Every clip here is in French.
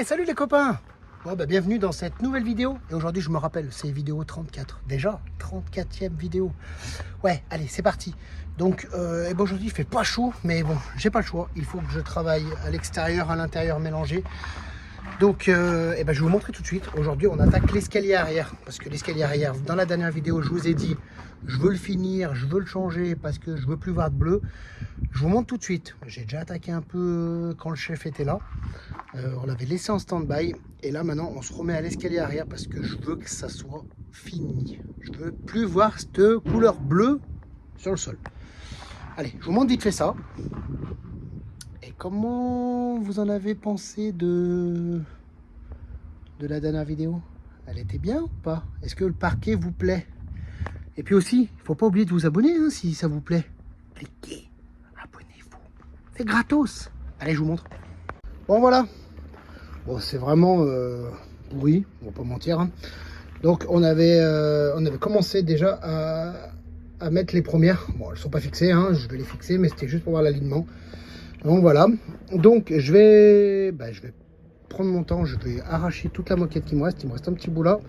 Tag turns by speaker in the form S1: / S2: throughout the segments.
S1: Hey, salut les copains! Bon, bah, bienvenue dans cette nouvelle vidéo. Et aujourd'hui, je me rappelle, c'est vidéo 34. Déjà, 34e vidéo. Ouais, allez, c'est parti. Donc, et bon, aujourd'hui, il fait pas chaud, mais bon, j'ai pas le choix. Il faut que je travaille à l'extérieur, à l'intérieur mélangé. Donc, et ben, je vais vous montrer tout de suite. Aujourd'hui, on attaque l'escalier arrière. Parce que l'escalier arrière, dans la dernière vidéo, je vous ai dit, je veux le finir, je veux le changer parce que je veux plus voir de bleu. Je vous montre tout de suite. J'ai déjà attaqué un peu quand le chef était là. On l'avait laissé en stand-by. Et là, maintenant, on se remet à l'escalier arrière parce que je veux que ça soit fini. Je veux plus voir cette couleur bleue sur le sol. Allez, je vous montre vite fait ça. Et comment vous en avez pensé de la dernière vidéo? Elle était bien ou pas? Est-ce que le parquet vous plaît? Et puis aussi, il ne faut pas oublier de vous abonner hein, si ça vous plaît. Cliquez, abonnez-vous. C'est gratos. Allez, je vous montre. Bon, voilà. Bon, c'est vraiment pourri, on va pas mentir. Hein. Donc, on avait commencé déjà à mettre les premières. Bon, elles ne sont pas fixées, hein, je vais les fixer, mais c'était juste pour voir l'alignement. Donc, voilà. Donc, je vais prendre mon temps, je vais arracher toute la moquette qui me reste. Il me reste un petit bout là.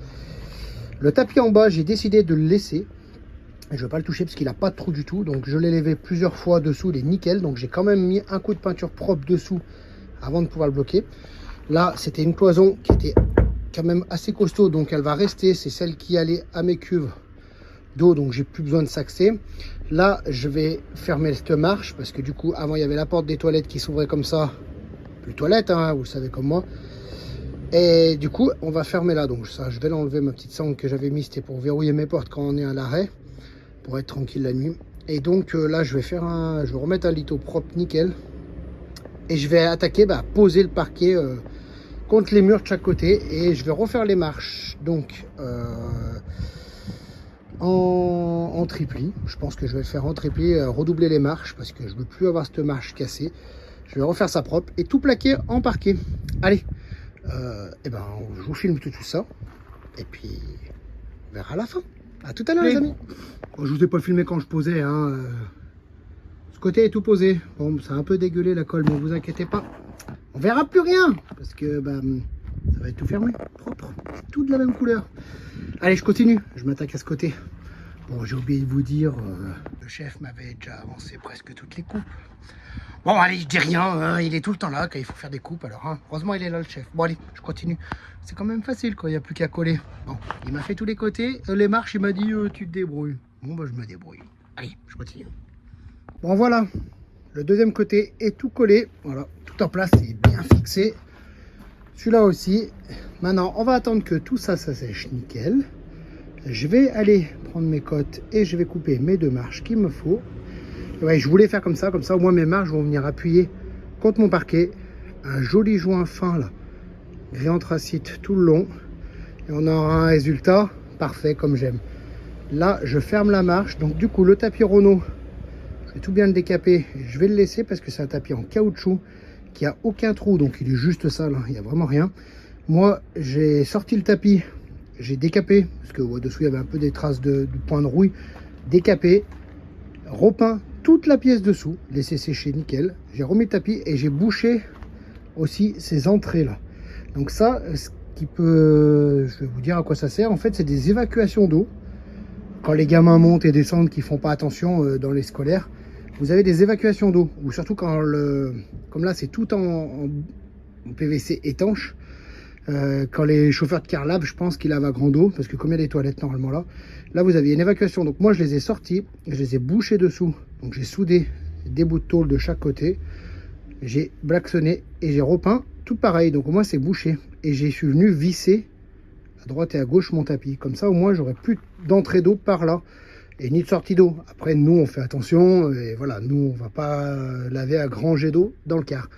S1: Le tapis en bas, j'ai décidé de le laisser. Je ne vais pas le toucher parce qu'il n'a pas de trou du tout. Donc, je l'ai levé plusieurs fois dessous, il est nickel. Donc, j'ai quand même mis un coup de peinture propre dessous avant de pouvoir le bloquer. Là, c'était une cloison qui était quand même assez costaud, donc elle va rester. C'est celle qui allait à mes cuves d'eau, donc j'ai plus besoin de saxer. Là, je vais fermer cette marche parce que du coup, avant, il y avait la porte des toilettes qui s'ouvrait comme ça. Plus toilette, hein, vous le savez comme moi. Et du coup, on va fermer là. Donc ça, je vais l'enlever. Ma petite sangle que j'avais mise, c'était pour verrouiller mes portes quand on est à l'arrêt, pour être tranquille la nuit. Et donc là, je vais remettre un litho propre, nickel. Et je vais attaquer, poser le parquet contre les murs de chaque côté. Et je vais refaire les marches. Donc, en tripli. Je pense que je vais le faire en tripli, redoubler les marches. Parce que je ne veux plus avoir cette marche cassée. Je vais refaire ça propre et tout plaquer en parquet. Allez, je vous filme tout ça. Et puis, on verra à la fin. À tout à l'heure, les amis. Bon, je vous ai pas filmé quand je posais, hein. Ce côté est tout posé. Bon, ça a un peu dégueulé la colle, mais vous inquiétez pas. On verra plus rien. Parce que ça va être tout fermé. Propre. Tout de la même couleur. Allez, je continue. Je m'attaque à ce côté. Bon, j'ai oublié de vous dire, le chef m'avait déjà avancé presque toutes les coupes. Bon, allez, je dis rien, hein, il est tout le temps là quand il faut faire des coupes, alors hein, heureusement il est là le chef. Bon, allez, je continue. C'est quand même facile quand il n'y a plus qu'à coller. Bon, il m'a fait tous les côtés, les marches, il m'a dit tu te débrouilles. Bon, je me débrouille. Allez, je continue. Bon, voilà, le deuxième côté est tout collé, voilà, tout en place, c'est bien fixé. Celui-là aussi. Maintenant, on va attendre que tout ça, ça sèche nickel. Je vais aller prendre mes cottes et je vais couper mes deux marches qu'il me faut. Ouais, je voulais faire comme ça au moins mes marches vont venir appuyer contre mon parquet. Un joli joint fin là, gris anthracite tout le long. Et on aura un résultat parfait comme j'aime. Là, je ferme la marche. Donc du coup, le tapis Renault, je vais tout bien le décaper. Je vais le laisser parce que c'est un tapis en caoutchouc qui a aucun trou. Donc il est juste sale, hein, il n'y a vraiment rien. Moi, j'ai sorti le tapis, j'ai décapé, parce que au-dessous, il y avait un peu des traces de point de rouille. Décapé, repeint toute la pièce dessous, laissé sécher nickel. J'ai remis le tapis et j'ai bouché aussi ces entrées là. Donc ça, ce qui peut, je vais vous dire à quoi ça sert. En fait, c'est des évacuations d'eau. Quand les gamins montent et descendent, qui font pas attention dans les scolaires, vous avez des évacuations d'eau. Ou surtout quand comme là, c'est tout en PVC étanche. Quand les chauffeurs de car lavent, je pense qu'ils lavent à grande eau, parce que comme il y a des toilettes normalement là vous aviez une évacuation. Donc moi je les ai sortis, je les ai bouchés dessous. Donc j'ai soudé des bouts de tôle de chaque côté, j'ai blacksonné et j'ai repeint tout pareil. Donc au moins c'est bouché et j'ai suis venu visser à droite et à gauche mon tapis. Comme ça au moins j'aurai plus d'entrée d'eau par là et ni de sortie d'eau. Après nous on fait attention et voilà, nous on va pas laver à grand jet d'eau dans le car.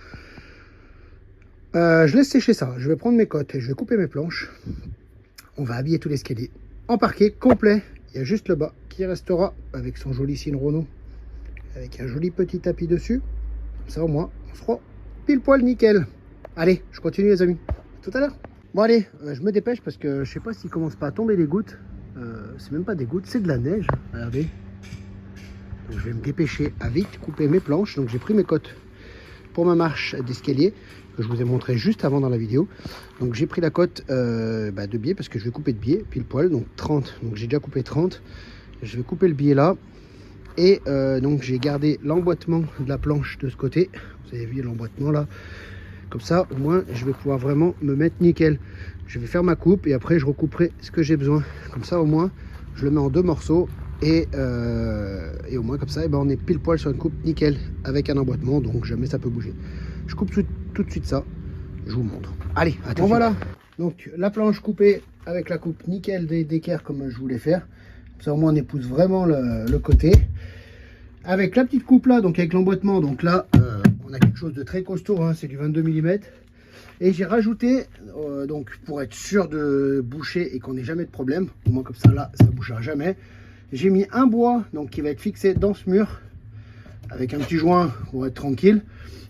S1: Je laisse sécher ça, je vais prendre mes cottes et je vais couper mes planches. On va habiller tout l'escalier en parquet complet. Il y a juste le bas qui restera avec son joli signe Renault, avec un joli petit tapis dessus. Comme ça au moins on sera pile poil nickel. Allez, je continue les amis, tout à l'heure. Bon allez, je me dépêche parce que je sais pas s'il commence pas à tomber des gouttes. C'est même pas des gouttes, c'est de la neige, regardez. Donc, je vais me dépêcher à vite couper mes planches. Donc j'ai pris mes cottes pour ma marche d'escalier. que je vous ai montré juste avant dans la vidéo. Donc j'ai pris la cote de biais parce que je vais couper de biais pile poil, donc 30. Donc j'ai déjà coupé 30. Je vais couper le biais là. Et donc j'ai gardé l'emboîtement de la planche de ce côté. Vous avez vu l'emboîtement là. Comme ça, au moins, je vais pouvoir vraiment me mettre nickel. Je vais faire ma coupe et après, je recouperai ce que j'ai besoin. Comme ça, au moins, je le mets en 2 morceaux. Et au moins, comme ça, on est pile poil sur une coupe nickel avec un emboîtement. Donc, jamais ça peut bouger. Je coupe tout de suite ça. Je vous montre. Allez, attends. Bon, voilà. Donc, la planche coupée avec la coupe nickel d'équerre comme je voulais faire. Comme ça, au moins, on épouse vraiment le côté. Avec la petite coupe là, donc avec l'emboîtement. Donc là, on a quelque chose de très costaud, hein, c'est du 22 mm. Et j'ai rajouté, donc pour être sûr de boucher et qu'on n'ait jamais de problème, au moins comme ça là, ça ne bouchera jamais. J'ai mis un bois donc qui va être fixé dans ce mur avec un petit joint pour être tranquille.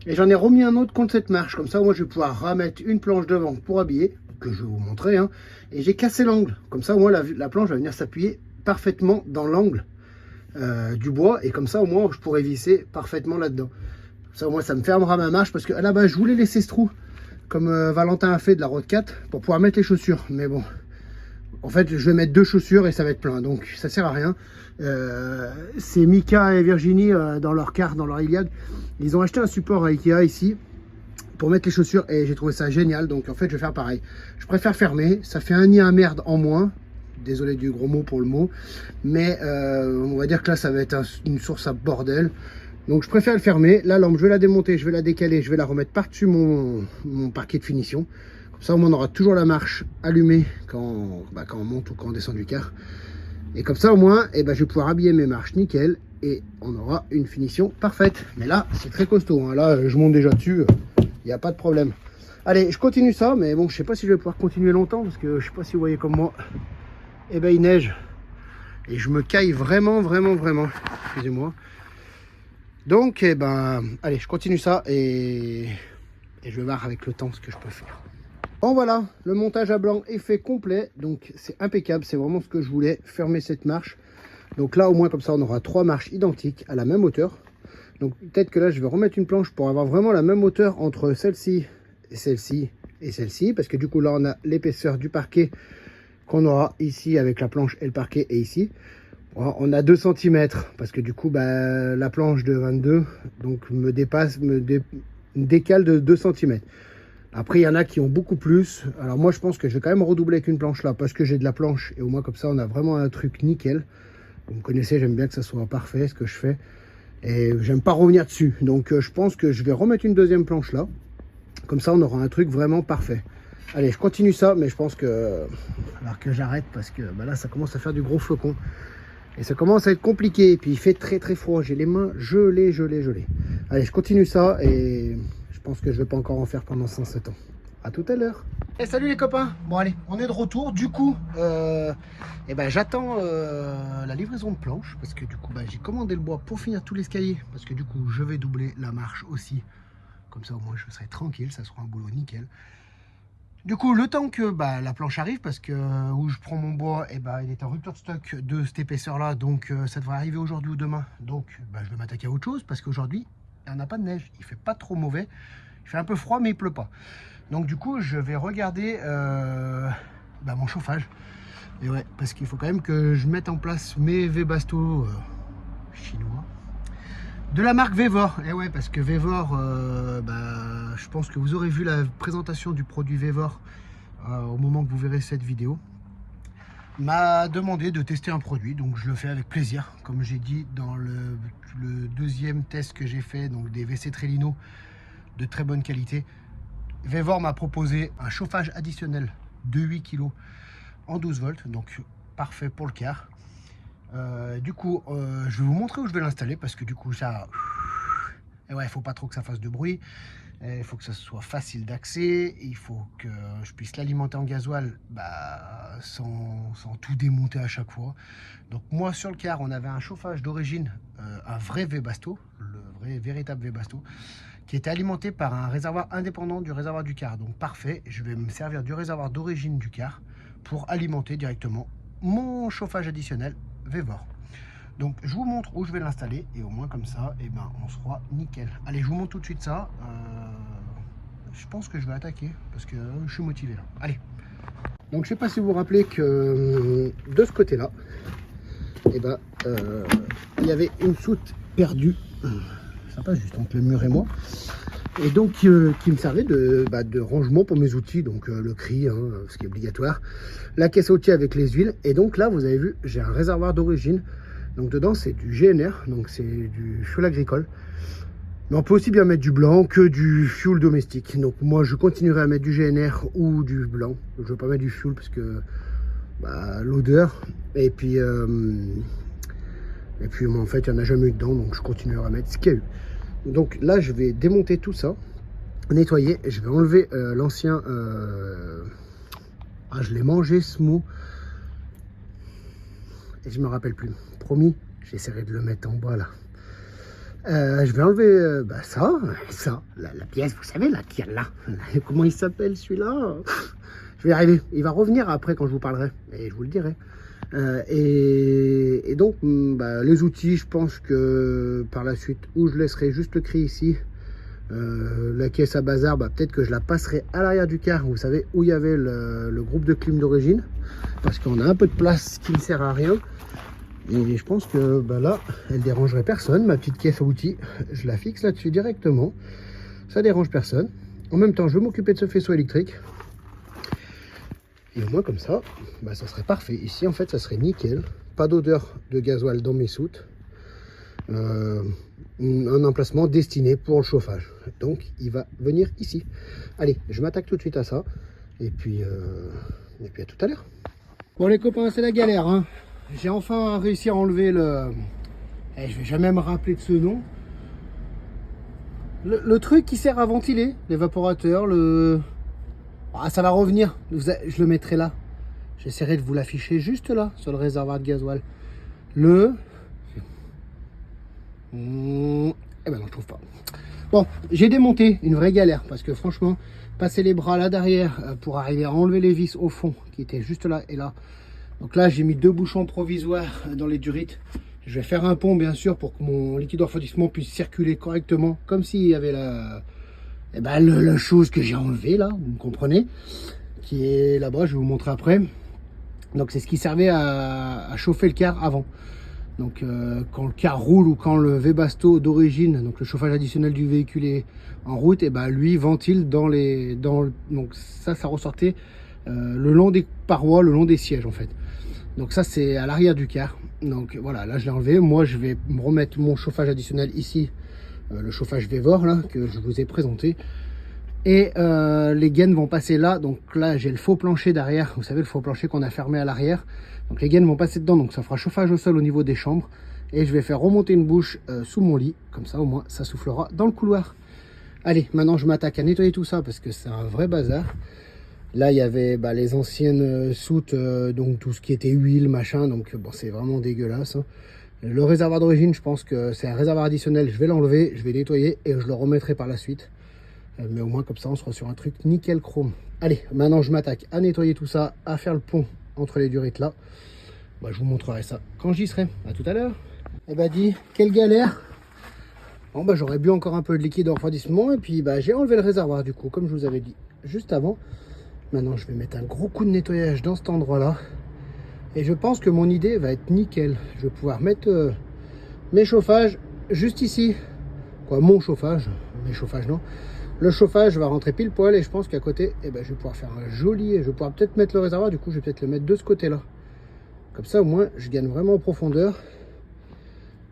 S1: Et j'en ai remis un autre contre cette marche. Comme ça, moi, je vais pouvoir remettre une planche devant pour habiller, que je vais vous montrer. Hein. Et j'ai cassé l'angle. Comme ça, moi, la planche va venir s'appuyer parfaitement dans l'angle du bois. Et comme ça, au moins, je pourrais visser parfaitement là-dedans. Ça, au moins, ça me fermera ma marche parce que à la base, je voulais laisser ce trou comme Valentin a fait de la Road 4 pour pouvoir mettre les chaussures. Mais bon, en fait, je vais mettre 2 chaussures et ça va être plein. Donc, ça sert à rien. C'est Mika et Virginie dans leur car, dans leur Iliad. Ils ont acheté un support à Ikea ici pour mettre les chaussures et j'ai trouvé ça génial. Donc, en fait, je vais faire pareil. Je préfère fermer. Ça fait un nid à merde en moins. Désolé du gros mot pour le mot. Mais on va dire que là, ça va être une source à bordel. Donc je préfère le fermer. La lampe, je vais la démonter, je vais la décaler, je vais la remettre par-dessus mon parquet de finition. Comme ça, on aura toujours la marche allumée quand on monte ou quand on descend du car. Et comme ça, au moins, je vais pouvoir habiller mes marches nickel et on aura une finition parfaite. Mais là, c'est très costaud. Hein. Là, je monte déjà dessus, il n'y a pas de problème. Allez, je continue ça, mais bon, je sais pas si je vais pouvoir continuer longtemps parce que je sais pas si vous voyez comme moi. Il neige et je me caille vraiment. Excusez-moi. Donc, allez, je continue ça et je vais voir avec le temps ce que je peux faire. Bon, voilà, le montage à blanc est fait complet. Donc, c'est impeccable. C'est vraiment ce que je voulais, fermer cette marche. Donc là, au moins, comme ça, on aura 3 marches identiques à la même hauteur. Donc, peut-être que là, je vais remettre une planche pour avoir vraiment la même hauteur entre celle-ci et celle-ci et celle-ci. Parce que du coup, là, on a l'épaisseur du parquet qu'on aura ici avec la planche et le parquet et ici. On a 2 cm parce que du coup la planche de 22 donc me décale de 2 cm. Après il y en a qui ont beaucoup plus. Alors moi je pense que je vais quand même redoubler avec une planche là parce que j'ai de la planche et au moins comme ça on a vraiment un truc nickel. Vous me connaissez, j'aime bien que ça soit parfait ce que je fais et j'aime pas revenir dessus. Donc je pense que je vais remettre une deuxième planche là. Comme ça on aura un truc vraiment parfait. Allez, je continue ça mais je pense que alors que j'arrête parce que là ça commence à faire du gros flocon. Et ça commence à être compliqué. Et puis il fait très froid. J'ai les mains gelées. Allez, je continue ça. Et je pense que je vais pas encore en faire pendant 107 ans. À tout à l'heure. Et salut les copains. Bon allez, on est de retour. Du coup, j'attends la livraison de planches. Parce que du coup, j'ai commandé le bois pour finir tout l'escalier. Parce que du coup, je vais doubler la marche aussi. Comme ça, au moins, je serai tranquille. Ça sera un boulot nickel. Du coup, le temps que la planche arrive, parce que où je prends mon bois, il est en rupture de stock de cette épaisseur-là, donc ça devrait arriver aujourd'hui ou demain. Donc, je vais m'attaquer à autre chose, parce qu'aujourd'hui, il n'y en a pas de neige. Il fait pas trop mauvais. Il fait un peu froid, mais il pleut pas. Donc, du coup, je vais regarder mon chauffage. Et ouais, parce qu'il faut quand même que je mette en place mes Webasto chinois. De la marque Vevor, et ouais, parce que Vevor, je pense que vous aurez vu la présentation du produit Vevor au moment que vous verrez cette vidéo. M'a demandé de tester un produit, donc je le fais avec plaisir. Comme j'ai dit dans le deuxième test que j'ai fait, donc des WC Trellino de très bonne qualité, Vevor m'a proposé un chauffage additionnel de 8 kg en 12 volts, donc parfait pour le car. Du coup, je vais vous montrer où je vais l'installer parce que du coup, ça, et ouais, il faut pas trop que ça fasse de bruit. Il faut que ça soit facile d'accès. Il faut que je puisse l'alimenter en gasoil sans tout démonter à chaque fois. Donc moi, sur le car, on avait un chauffage d'origine, un vrai Webasto, le véritable Webasto, qui était alimenté par un réservoir indépendant du réservoir du car. Donc parfait, je vais me servir du réservoir d'origine du car pour alimenter directement mon chauffage additionnel Vevor. Donc je vous montre où je vais l'installer et au moins comme ça on sera nickel. Allez, je vous montre tout de suite ça. je pense que je vais attaquer parce que je suis motivé là. Allez. Donc je sais pas si vous vous rappelez que de ce côté-là, eh ben, il y avait une soute perdue. Ça passe juste entre le mur et moi. Et donc qui me servait de rangement pour mes outils, donc le cri, hein, ce qui est obligatoire, la caisse à outils avec les huiles. Et donc là, vous avez vu, j'ai un réservoir d'origine. Donc dedans, c'est du GNR, donc c'est du fuel agricole. Mais on peut aussi bien mettre du blanc que du fuel domestique. Donc moi, je continuerai à mettre du GNR ou du blanc. Je ne veux pas mettre du fuel parce que l'odeur. Et puis moi, en fait, il n'y en a jamais eu dedans, donc je continuerai à mettre ce qu'il y a eu. Donc là, je vais démonter tout ça, nettoyer. Je vais enlever l'ancien... Ah, je l'ai mangé ce mot. Et je me rappelle plus. Promis, j'essaierai de le mettre en bas là. Je vais enlever ça, la pièce, vous savez, là, qui est là. Comment il s'appelle celui-là? Je vais y arriver. Il va revenir après quand je vous parlerai. Et je vous le dirai. Et donc, les outils, je pense que par la suite, où je laisserai juste le cri ici, la caisse à bazar, peut-être que je la passerai à l'arrière du car, vous savez, où il y avait le groupe de clim d'origine, parce qu'on a un peu de place qui ne sert à rien. Et je pense que là, elle dérangerait personne, ma petite caisse à outils. Je la fixe là-dessus directement, ça dérange personne. En même temps, je vais m'occuper de ce faisceau électrique. Et au moins comme ça, ça serait parfait. Ici, en fait, ça serait nickel. Pas d'odeur de gasoil dans mes soutes. Un emplacement destiné pour le chauffage. Donc, il va venir ici. Allez, je m'attaque tout de suite à ça. Et puis à tout à l'heure. Bon, les copains, c'est la galère. Hein. J'ai enfin réussi à enlever le... je vais jamais me rappeler de ce nom. Le truc qui sert à ventiler, l'évaporateur, Ah, ça va revenir, je le mettrai là. J'essaierai de vous l'afficher juste là, sur le réservoir de gasoil. Eh ben non, je trouve pas. Bon, j'ai démonté, une vraie galère, parce que franchement, passer les bras là derrière pour arriver à enlever les vis au fond, qui étaient juste là et là. Donc là, j'ai mis 2 bouchons provisoires dans les durites. Je vais faire un pont, bien sûr, pour que mon liquide de refroidissement puisse circuler correctement, comme s'il y avait la chose que j'ai enlevée là, vous me comprenez, qui est là-bas, je vais vous montrer après. Donc c'est ce qui servait à chauffer le car avant. Donc quand le car roule ou quand le Webasto d'origine, donc le chauffage additionnel du véhicule est en route, et lui ventile donc ça ressortait le long des parois, le long des sièges en fait. Donc ça c'est à l'arrière du car. Donc voilà, là je l'ai enlevé. Moi je vais me remettre mon chauffage additionnel ici. Le chauffage Vevor là que je vous ai présenté, et les gaines vont passer là. Donc là j'ai le faux plancher derrière, vous savez, le faux plancher qu'on a fermé à l'arrière. Donc les gaines vont passer dedans, donc ça fera chauffage au sol au niveau des chambres, et je vais faire remonter une bouche sous mon lit, comme ça au moins ça soufflera dans le couloir. Allez, maintenant je m'attaque à nettoyer tout ça parce que c'est un vrai bazar. Là il y avait les anciennes soutes, donc tout ce qui était huile machin, donc bon, c'est vraiment dégueulasse hein. Le réservoir d'origine, je pense que c'est un réservoir additionnel. Je vais l'enlever, je vais nettoyer et je le remettrai par la suite. Mais au moins, comme ça, on sera sur un truc nickel chrome. Allez, maintenant, je m'attaque à nettoyer tout ça, à faire le pont entre les durites là. Je vous montrerai ça quand j'y serai. À tout à l'heure. Dis, quelle galère. Bon, j'aurais bu encore un peu de liquide de refroidissement. Et puis, j'ai enlevé le réservoir, du coup, comme je vous avais dit juste avant. Maintenant, je vais mettre un gros coup de nettoyage dans cet endroit-là. Et je pense que mon idée va être nickel. Je vais pouvoir mettre mes chauffages juste ici. Mon chauffage. Mes chauffages, non. Le chauffage va rentrer pile poil. Et je pense qu'à côté, je vais pouvoir faire un joli... Je vais pouvoir peut-être mettre le réservoir. Du coup, je vais peut-être le mettre de ce côté-là. Comme ça, au moins, je gagne vraiment en profondeur.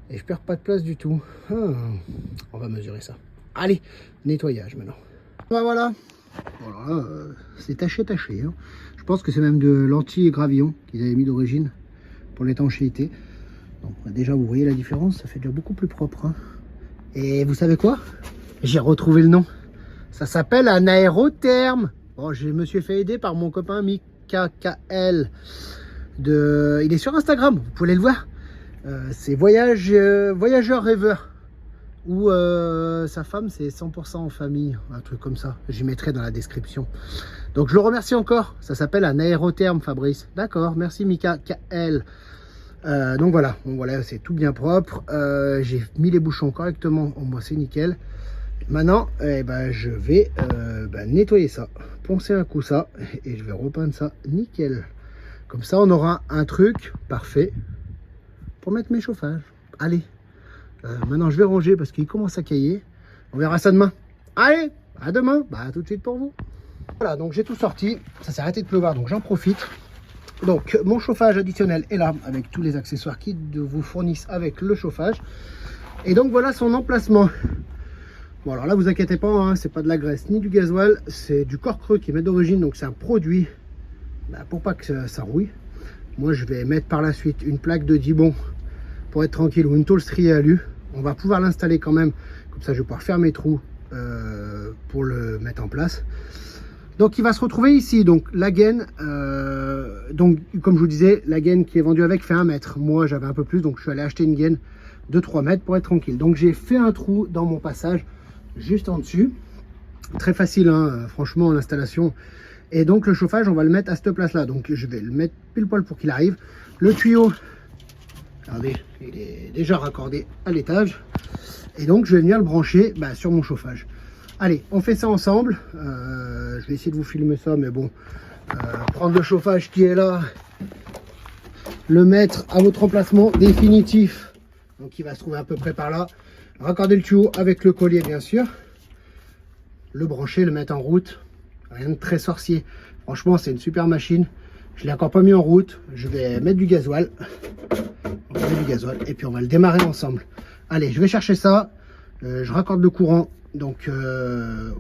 S1: Et je perds pas de place du tout. On va mesurer ça. Allez, nettoyage maintenant. Voilà. Voilà, c'est taché. Hein. Je pense que c'est même de l'anti-gravillon qu'ils avaient mis d'origine pour l'étanchéité. Donc déjà, vous voyez la différence, ça fait déjà beaucoup plus propre. Hein. Et vous savez quoi? J'ai retrouvé le nom. Ça s'appelle un aérotherme. Bon, je me suis fait aider par mon copain MikaKL. Il est sur Instagram, vous pouvez le voir. C'est Voyageur Rêveur. Ou sa femme, c'est 100% en famille, un truc comme ça. J'y mettrai dans la description. Donc je le remercie encore. Ça s'appelle un aérotherme, Fabrice. D'accord, merci MikaKL. Donc voilà, c'est tout bien propre. J'ai mis les bouchons correctement. Moi, c'est nickel. Maintenant, je vais nettoyer ça, poncer un coup ça, et je vais repeindre ça nickel. Comme ça, on aura un truc parfait pour mettre mes chauffages. Allez, maintenant je vais ranger parce qu'il commence à cailler. On verra ça demain. Allez, à demain, à tout de suite pour vous. Voilà, donc j'ai tout sorti, ça s'est arrêté de pleuvoir, donc j'en profite. Donc mon chauffage additionnel est là, avec tous les accessoires qui vous fournissent avec le chauffage. Et donc voilà son emplacement. Bon alors là vous inquiétez pas, hein, c'est pas de la graisse ni du gasoil, c'est du corps creux qui est d'origine, donc c'est un produit pour pas que ça rouille. Moi je vais mettre par la suite une plaque de Dibond pour être tranquille, ou une tôle striée alu. On va pouvoir l'installer quand même, comme ça je vais pouvoir faire mes trous pour le mettre en place. Donc il va se retrouver ici, donc la gaine, donc comme je vous disais, la gaine qui est vendue avec fait 1 mètre. Moi j'avais un peu plus, donc je suis allé acheter une gaine de 3 mètres pour être tranquille. Donc j'ai fait un trou dans mon passage, juste en dessus. Très facile, hein, franchement, l'installation. Et donc le chauffage, on va le mettre à cette place-là. Donc je vais le mettre pile poil pour qu'il arrive. Le tuyau, regardez, il est déjà raccordé à l'étage. Et donc je vais venir le brancher sur mon chauffage. Allez, on fait ça ensemble. Je vais essayer de vous filmer ça, mais bon, prendre le chauffage qui est là, le mettre à votre emplacement définitif. Donc il va se trouver à peu près par là. Raccorder le tuyau avec le collier, bien sûr. Le brancher, le mettre en route. Rien de très sorcier. Franchement, c'est une super machine. Je l'ai encore pas mis en route. Je vais mettre du gasoil. On va mettre du gasoil et puis on va le démarrer ensemble. Allez, je vais chercher ça. Je raccorde le courant donc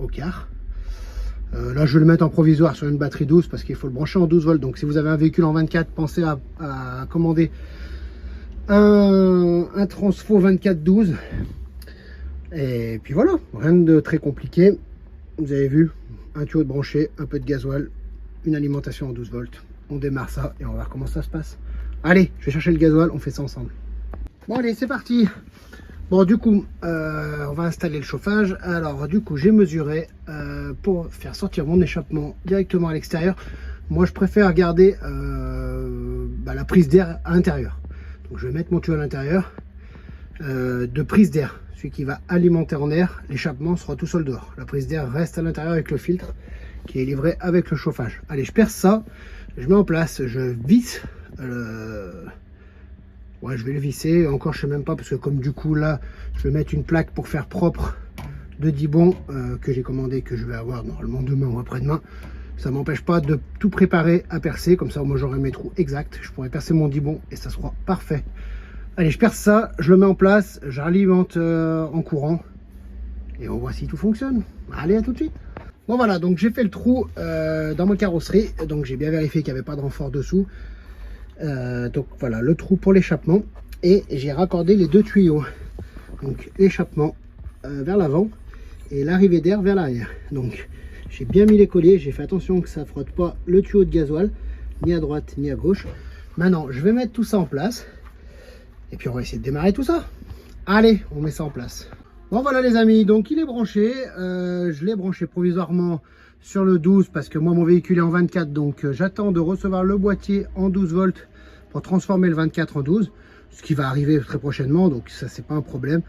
S1: au car. Là, je vais le mettre en provisoire sur une batterie 12 parce qu'il faut le brancher en 12 volts. Donc, si vous avez un véhicule en 24, pensez à commander un Transfo 24-12. Et puis voilà, rien de très compliqué. Vous avez vu, un tuyau de branché, un peu de gasoil, une alimentation en 12 volts. On démarre ça et on va voir comment ça se passe. Allez, je vais chercher le gasoil, on fait ça ensemble. Bon allez, c'est parti. Bon du coup, on va installer le chauffage. Alors du coup, j'ai mesuré pour faire sortir mon échappement directement à l'extérieur. Moi, je préfère garder la prise d'air à l'intérieur. Donc je vais mettre mon tuyau à l'intérieur de prise d'air. Celui qui va alimenter en air, l'échappement sera tout seul dehors. La prise d'air reste à l'intérieur avec le filtre qui est livré avec le chauffage. Allez, je perce ça, je mets en place, je visse. Ouais, je vais le visser. Encore, je sais même pas parce que comme du coup là, je vais mettre une plaque pour faire propre de Dibond que j'ai commandé, que je vais avoir normalement demain ou après-demain. Ça m'empêche pas de tout préparer à percer. Comme ça, moi j'aurai mes trous exacts. Je pourrai percer mon Dibond et ça sera parfait. Allez, je perce ça, je le mets en place, j'alimente en courant et on voit si tout fonctionne. Allez, à tout de suite. Bon voilà, donc j'ai fait le trou dans ma carrosserie, donc j'ai bien vérifié qu'il n'y avait pas de renfort dessous. Donc voilà, le trou pour l'échappement et j'ai raccordé les 2 tuyaux. Donc l'échappement vers l'avant et l'arrivée d'air vers l'arrière. Donc j'ai bien mis les colliers, j'ai fait attention que ça ne frotte pas le tuyau de gasoil, ni à droite ni à gauche. Maintenant, je vais mettre tout ça en place. Et puis on va essayer de démarrer tout ça. Allez, on met ça en place. Bon voilà les amis, donc il est branché. Je l'ai branché provisoirement sur le 12 parce que moi mon véhicule est en 24. Donc j'attends de recevoir le boîtier en 12 volts pour transformer le 24 en 12. Ce qui va arriver très prochainement, donc ça c'est pas un problème.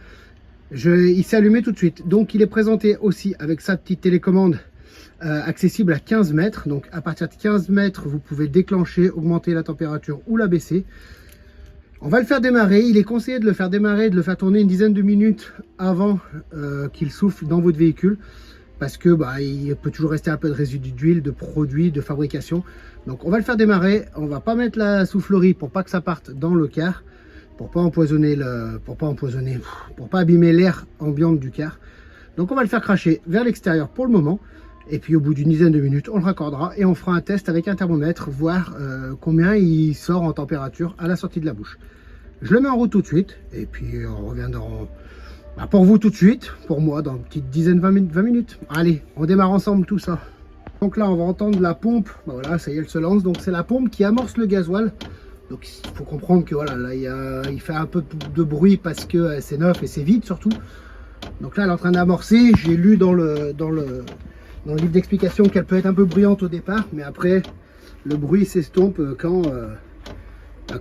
S1: Il s'est allumé tout de suite. Donc il est présenté aussi avec sa petite télécommande accessible à 15 mètres. Donc à partir de 15 mètres, vous pouvez déclencher, augmenter la température ou la baisser. On va le faire démarrer. Il est conseillé de le faire démarrer, de le faire tourner une dizaine de minutes avant qu'il souffle dans votre véhicule. Parce que il peut toujours rester un peu de résidus d'huile, de produits, de fabrication. Donc on va le faire démarrer. On va pas mettre la soufflerie pour pas que ça parte dans le car. Pour pas empoisonner pour pas abîmer l'air ambiant du car. Donc on va le faire cracher vers l'extérieur pour le moment. Et puis au bout d'une dizaine de minutes, on le raccordera et on fera un test avec un thermomètre, voir combien il sort en température à la sortie de la bouche. Je le mets en route tout de suite et puis on reviendra pour vous tout de suite, pour moi dans une petite dizaine, 20 minutes. Allez, on démarre ensemble tout ça. Donc là, on va entendre la pompe. Voilà, ça y est, elle se lance. Donc c'est la pompe qui amorce le gasoil. Donc il faut comprendre que voilà, là il fait un peu de bruit parce que c'est neuf et c'est vide surtout. Donc là, elle est en train d'amorcer. J'ai lu dans le livre d'explication qu'elle peut être un peu bruyante au départ, mais après le bruit s'estompe quand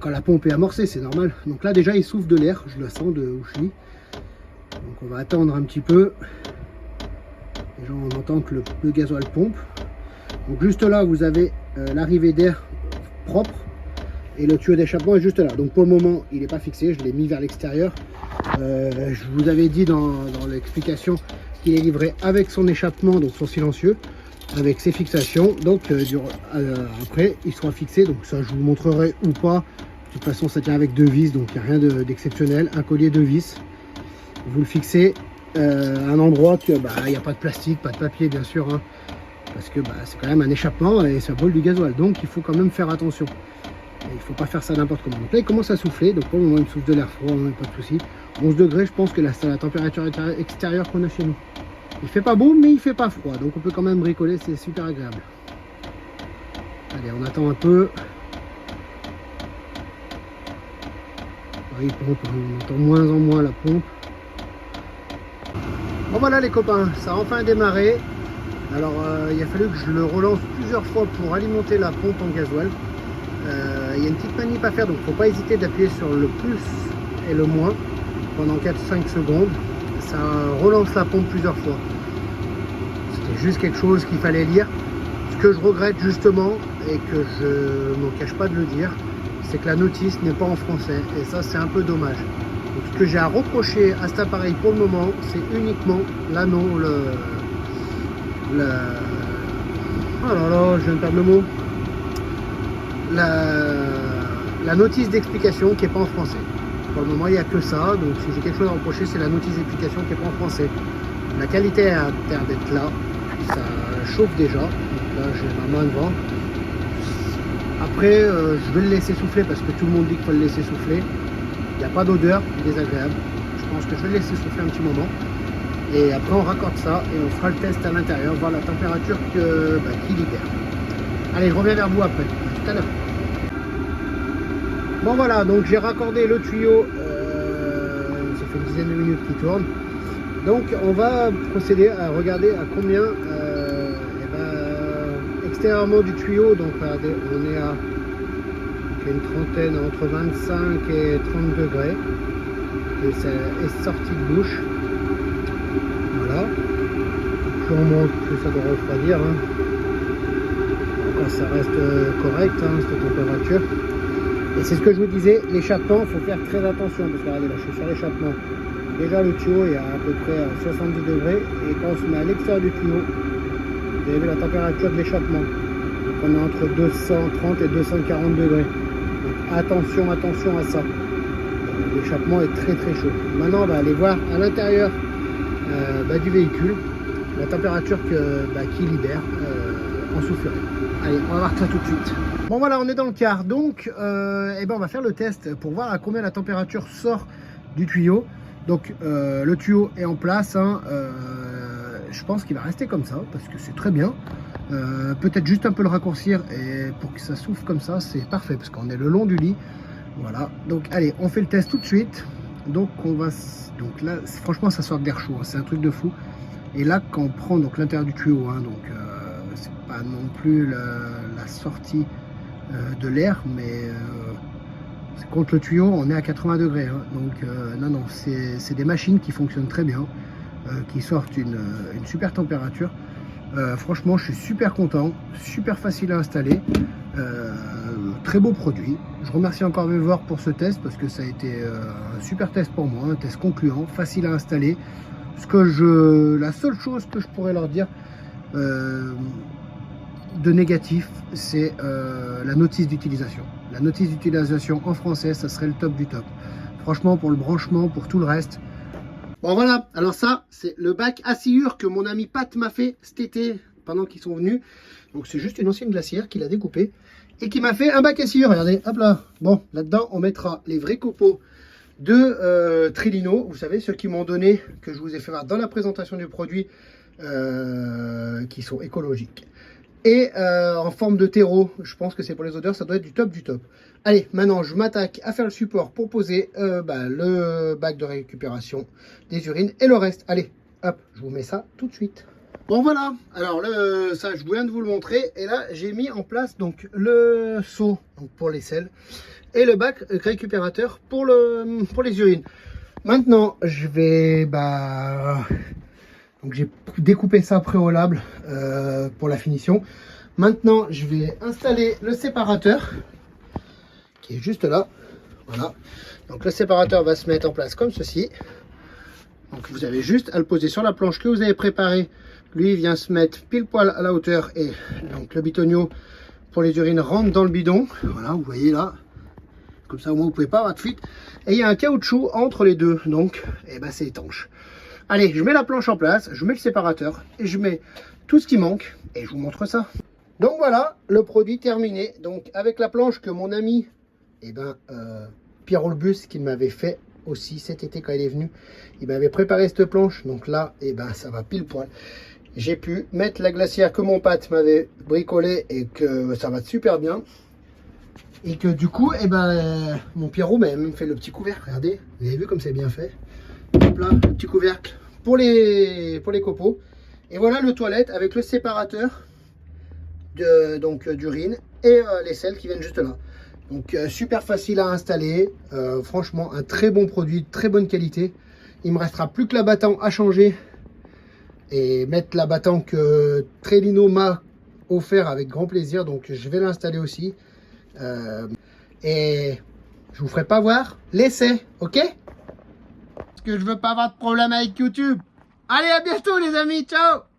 S1: la pompe est amorcée, c'est normal. Donc là déjà il souffle de l'air, je le sens de où je suis. Donc on va attendre un petit peu. Déjà on entend que le gasoil pompe. Donc juste là vous avez l'arrivée d'air propre et le tuyau d'échappement est juste là. Donc pour le moment il n'est pas fixé, je l'ai mis vers l'extérieur. Je vous avais dit dans l'explication qu'il est livré avec son échappement, donc son silencieux, avec ses fixations. Donc après il sera fixé, donc ça je vous montrerai ou pas. De toute façon ça tient avec 2 vis, donc il n'y a rien d'exceptionnel. Un collier 2 vis, vous le fixez à un endroit que il n'y a pas de plastique, pas de papier bien sûr, hein, parce que c'est quand même un échappement et ça brûle du gasoil, donc il faut quand même faire attention. Et il ne faut pas faire ça n'importe comment. Donc là il commence à souffler, donc pour le moment il me souffle de l'air froid, hein, pas de souci. 11 degrés, je pense que c'est la température extérieure qu'on a chez nous. Il fait pas beau mais il fait pas froid, donc on peut quand même bricoler, c'est super agréable. Allez, on attend un peu. Oui, pompe, on entend moins en moins la pompe. Bon voilà les copains, ça a enfin démarré. Alors il a fallu que je le relance plusieurs fois pour alimenter la pompe en gasoil. Il y a une petite manip à faire, donc il ne faut pas hésiter d'appuyer sur le plus et le moins pendant 4-5 secondes. Ça relance la pompe plusieurs fois. C'était juste quelque chose qu'il fallait lire. Ce que je regrette justement, et que je ne m'en cache pas de le dire, c'est que la notice n'est pas en français. Et ça c'est un peu dommage. Donc, ce que j'ai à reprocher à cet appareil pour le moment, c'est uniquement l'anneau, oh là là, je viens de perdre le mot. La notice d'explication qui n'est pas en français. Pour le moment, il n'y a que ça. Donc, si j'ai quelque chose à reprocher, c'est la notice d'explication qui n'est pas en français. La qualité a l'air d'être là. Ça chauffe déjà. Donc là, j'ai ma main devant. Après, je vais le laisser souffler parce que tout le monde dit qu'il faut le laisser souffler. Il n'y a pas d'odeur désagréable. Je pense que je vais le laisser souffler un petit moment. Et après, on raccorde ça et on fera le test à l'intérieur, voir la température qu'il libère. Allez, je reviens vers vous après. À tout à l'heure. Bon voilà, donc j'ai raccordé le tuyau. Ça fait une dizaine de minutes qu'il tourne. Donc on va procéder à regarder à combien extérieurement du tuyau. Donc regardez, on est à une trentaine, entre 25 et 30 degrés. Et c'est sorti de bouche. Voilà. Plus on monte, plus ça doit refroidir. Hein. Encore ça reste correct, hein, cette température. Et c'est ce que je vous disais, l'échappement, il faut faire très attention. Parce que regardez, là je suis sur l'échappement. Déjà le tuyau est à peu près à 70 degrés. Et quand on se met à l'extérieur du tuyau, vous avez vu la température de l'échappement. Donc on est entre 230 et 240 degrés. Donc attention à ça. L'échappement est très très chaud. Maintenant on va aller voir à l'intérieur du véhicule la température qu'il libère en soufflerie. Allez, on va voir ça tout de suite. Bon voilà, on est dans le car, donc on va faire le test pour voir à combien la température sort du tuyau. Donc le tuyau est en place, hein, je pense qu'il va rester comme ça parce que c'est très bien. Peut-être juste un peu le raccourcir et pour que ça souffle comme ça, c'est parfait parce qu'on est le long du lit. Voilà, donc allez, on fait le test tout de suite. Donc là, franchement, ça sort d'air chaud, hein, c'est un truc de fou. Et là, quand on prend donc l'intérieur du tuyau, hein, donc c'est pas non plus la sortie de l'air, mais contre le tuyau, on est à 80 degrés. Hein, donc non, c'est des machines qui fonctionnent très bien, qui sortent une super température. Franchement, je suis super content, super facile à installer. Très beau produit. Je remercie encore Vevor pour ce test parce que ça a été un super test pour moi, un test concluant, facile à installer. La seule chose que je pourrais leur dire de négatif, c'est la notice d'utilisation. La notice d'utilisation en français, ça serait le top du top. Franchement, pour le branchement, pour tout le reste. Bon voilà, alors ça, c'est le bac à sciure que mon ami Pat m'a fait cet été pendant qu'ils sont venus. Donc c'est juste une ancienne glacière qu'il a découpée et qui m'a fait un bac à sciure. Regardez, hop là. Bon, là-dedans, on mettra les vrais copeaux de Trilino. Vous savez, ceux qui m'ont donné, que je vous ai fait voir dans la présentation du produit, qui sont écologiques. Et en forme de terreau, je pense que c'est pour les odeurs, ça doit être du top du top. Allez, maintenant je m'attaque à faire le support pour poser le bac de récupération des urines et le reste. Allez, hop, je vous mets ça tout de suite. Bon voilà, alors ça je viens de vous le montrer. Et là j'ai mis en place donc le seau donc pour les selles et le bac récupérateur pour les urines. Maintenant je vais Donc j'ai découpé ça préalable pour la finition. Maintenant, je vais installer le séparateur qui est juste là. Voilà. Donc le séparateur va se mettre en place comme ceci. Donc vous avez juste à le poser sur la planche que vous avez préparée. Lui, il vient se mettre pile poil à la hauteur et donc le bitonio pour les urines rentre dans le bidon. Voilà, vous voyez là. Comme ça, au moins, vous pouvez pas avoir de fuite. Et il y a un caoutchouc entre les deux, donc eh ben, c'est étanche. Allez, je mets la planche en place, je mets le séparateur et je mets tout ce qui manque et je vous montre ça. Donc voilà, le produit terminé. Donc avec la planche que mon ami, Pierre Olbus, qui m'avait fait aussi cet été quand il est venu, il m'avait préparé cette planche. Donc là, ça va pile poil. J'ai pu mettre la glacière que mon pâte m'avait bricolé et que ça va super bien. Et que du coup, mon Pierrot m'a même fait le petit couvercle. Regardez, vous avez vu comme c'est bien fait. Hop là, le petit couvercle pour les copeaux. Et voilà le toilette avec le séparateur d'urine et les selles qui viennent juste là. Donc super facile à installer. Franchement, un très bon produit, très bonne qualité. Il me restera plus que l'abattant à changer et mettre l'abattant que Trellino m'a offert avec grand plaisir. Donc je vais l'installer aussi. Et je vous ferai pas voir l'essai, ok? Parce que je veux pas avoir de problème avec YouTube. Allez, à bientôt les amis, ciao!